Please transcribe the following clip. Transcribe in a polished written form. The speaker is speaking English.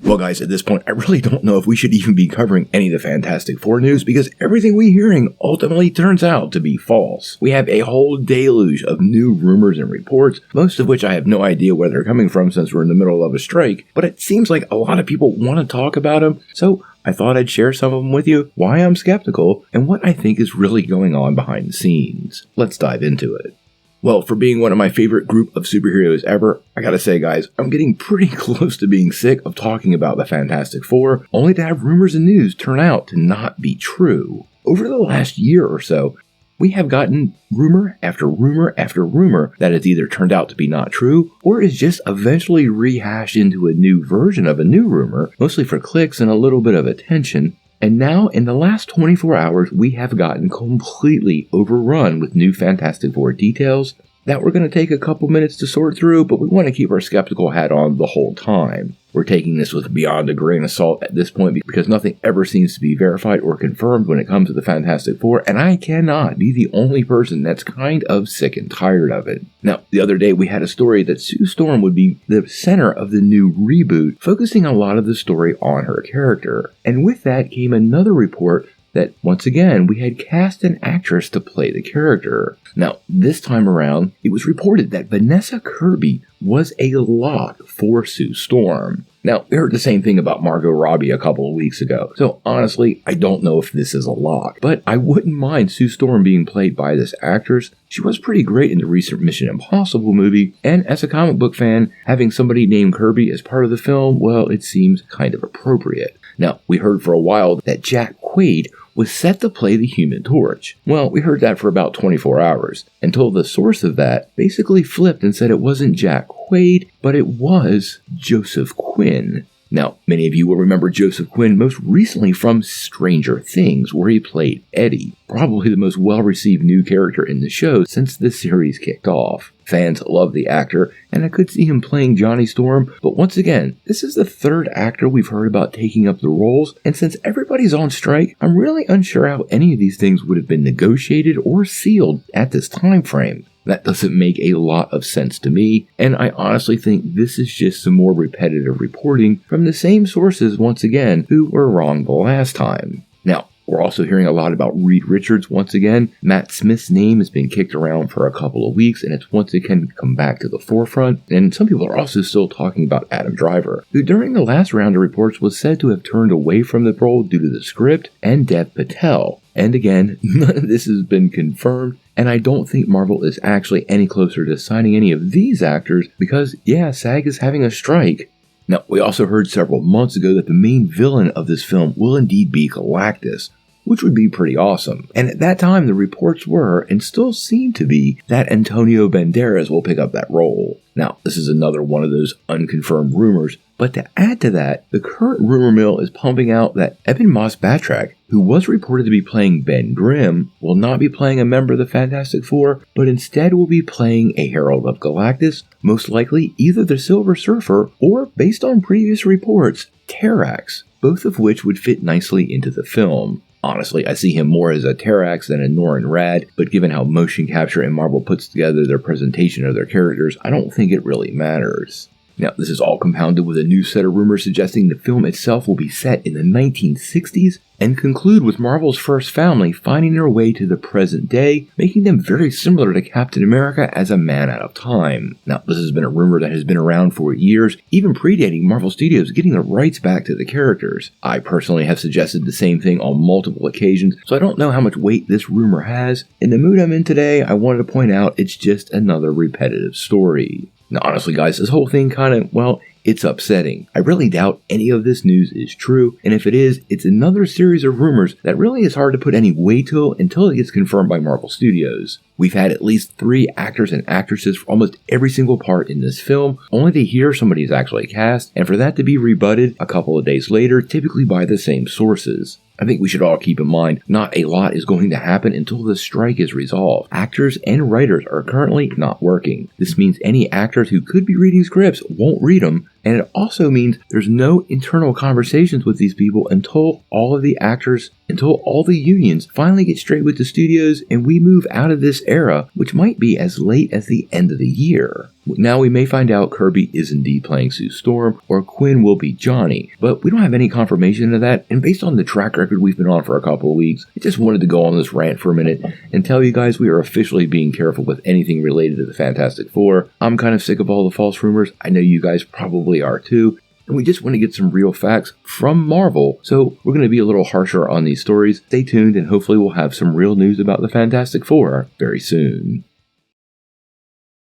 Well guys, at this point, I really don't know if we should even be covering any of the Fantastic Four news because everything we're hearing ultimately turns out to be false. We have a whole deluge of new rumors and reports, most of which I have no idea where they're coming from since we're in the middle of a strike, but it seems like a lot of people want to talk about them, so I thought I'd share some of them with you, why I'm skeptical, and what I think is really going on behind the scenes. Let's dive into it. Well, for being one of my favorite group of superheroes ever, I gotta say guys, I'm getting pretty close to being sick of talking about the Fantastic Four, only to have rumors and news turn out to not be true. Over the last year or so, we have gotten rumor after rumor after rumor that has either turned out to be not true, or is just eventually rehashed into a new version of a new rumor, mostly for clicks and a little bit of attention. And now, in the last 24 hours, we have gotten completely overrun with new Fantastic Four details that we're going to take a couple minutes to sort through, but we want to keep our skeptical hat on the whole time. We're taking this with beyond a grain of salt at this point because nothing ever seems to be verified or confirmed when it comes to the Fantastic Four, and I cannot be the only person that's kind of sick and tired of it. Now, the other day we had a story that Sue Storm would be the center of the new reboot, focusing a lot of the story on her character. And with that came another report that, once again, we had cast an actress to play the character. Now, this time around, it was reported that Vanessa Kirby was a lock for Sue Storm. Now, we heard the same thing about Margot Robbie a couple of weeks ago, so honestly, I don't know if this is a lock, but I wouldn't mind Sue Storm being played by this actress. She was pretty great in the recent Mission Impossible movie, and as a comic book fan, having somebody named Kirby as part of the film, well, it seems kind of appropriate. Now, we heard for a while that Jack Quaid was set to play the Human Torch. Well, we heard that for about 24 hours, until the source of that basically flipped and said it wasn't Jack Quaid, but it was Joseph Quinn. Now, many of you will remember Joseph Quinn most recently from Stranger Things, where he played Eddie, probably the most well-received new character in the show since the series kicked off. Fans love the actor, and I could see him playing Johnny Storm, but once again, this is the third actor we've heard about taking up the roles, and since everybody's on strike, I'm really unsure how any of these things would have been negotiated or sealed at this time frame. That doesn't make a lot of sense to me, and I honestly think this is just some more repetitive reporting from the same sources once again who were wrong the last time. Now, we're also hearing a lot about Reed Richards once again. Matt Smith's name has been kicked around for a couple of weeks, and it's once again come back to the forefront. And some people are also still talking about Adam Driver, who during the last round of reports was said to have turned away from the role due to the script, and Dev Patel. And again, none of this has been confirmed, and I don't think Marvel is actually any closer to signing any of these actors because, yeah, SAG is having a strike. Now, we also heard several months ago that the main villain of this film will indeed be Galactus, which would be pretty awesome. And at that time, the reports were, and still seem to be, that Antonio Banderas will pick up that role. Now, this is another one of those unconfirmed rumors, but to add to that, the current rumor mill is pumping out that Ebon Moss-Backrack, who was reported to be playing Ben Grimm, will not be playing a member of the Fantastic Four, but instead will be playing a Herald of Galactus, most likely either the Silver Surfer or, based on previous reports, Terrax, both of which would fit nicely into the film. Honestly, I see him more as a Terrax than a Norrin Rad, but given how motion capture and Marvel puts together their presentation of their characters, I don't think it really matters. Now, this is all compounded with a new set of rumors suggesting the film itself will be set in the 1960s and conclude with Marvel's first family finding their way to the present day, making them very similar to Captain America as a man out of time. Now, this has been a rumor that has been around for years, even predating Marvel Studios getting the rights back to the characters. I personally have suggested the same thing on multiple occasions, so I don't know how much weight this rumor has. In the mood I'm in today, I wanted to point out it's just another repetitive story. Now, honestly, guys, this whole thing it's upsetting. I really doubt any of this news is true, and if it is, it's another series of rumors that really is hard to put any weight to until it gets confirmed by Marvel Studios. We've had at least 3 actors and actresses for almost every single part in this film, only to hear somebody is actually cast, and for that to be rebutted a couple of days later, typically by the same sources. I think we should all keep in mind, not a lot is going to happen until the strike is resolved. Actors and writers are currently not working. This means any actors who could be reading scripts won't read them, and it also means there's no internal conversations with these people until all the unions finally get straight with the studios and we move out of this era, which might be as late as the end of the year. Now we may find out Kirby is indeed playing Sue Storm, or Quinn will be Johnny, but we don't have any confirmation of that, and based on the track record we've been on for a couple of weeks, I just wanted to go on this rant for a minute and tell you guys we are officially being careful with anything related to the Fantastic Four. I'm kind of sick of all the false rumors. I know you guys probably are too. And we just want to get some real facts from Marvel, so we're going to be a little harsher on these stories. Stay tuned, and hopefully we'll have some real news about the Fantastic Four very soon.